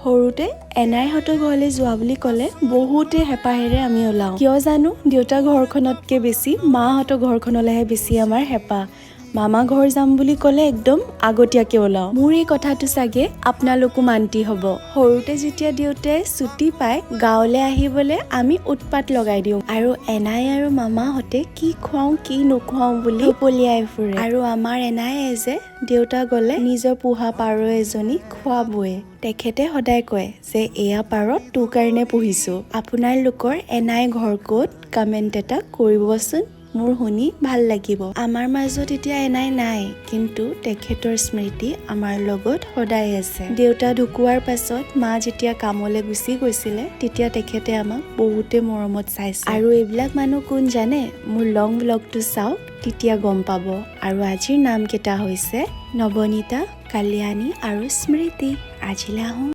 সৰুতে এনাইহঁতৰ ঘৰলৈ যোৱা বুলি ক'লে বহুতে হেঁপাহেৰে আমি ওলাওঁ। কিয় জানো দেউতা ঘৰখনতকে বেছি মাহঁতৰ ঘৰখনলৈহে বেছি আমাৰ হেঁপাহ। মামা ঘৰ যাম বুলি ক'লে একদম আগতীয়াকে ওলাওঁ। মোৰ এই কথাটো চাগে আপোনালোকো মান্তি হ'ব। সৰুতে যেতিয়া দেউতাই ছুটি পায় গাঁৱলৈ আহিবলৈ আমি উৎপাত লগাই দিওঁ আৰু এনাই আৰু মামাহঁতে কি খুৱাওঁ কি নোখুৱাওঁ বুলি পলিয়াই ফুৰে। আৰু আমাৰ এনায়ে যে দেউতা গ'লে নিজৰ পোহা পাৰ এজনী খুৱাবয়ে। তেখেতে সদায় কয় যে এয়া পাৰত তোৰ কাৰণে পুহিছো। আপোনালোকৰ এনাই ঘৰ ক'ত কমেণ্ট এটা কৰিবচোন, মোৰ শুনি ভাল লাগিব। আমাৰ মাজত এতিয়া এনাই নাই, কিন্তু তেখেতৰ স্মৃতি আমাৰ লগত সদায় আছে। দেউতা ঢুকোৱাৰ পাছত মা যেতিয়া কামলৈ গুচি গৈছিলে তেতিয়া তেখেতে আমাক বহুতে মৰমত চাইছে। আৰু এইবিলাক মানুহ কোন জানে? মোৰ লং ব্লগটো চাওক তেতিয়া গম পাব। আৰু আজিৰ নাম কেইটা হৈছে নৱনীতা, কল্যাণী আৰু স্মৃতি। আজিলৈ আহোঁ।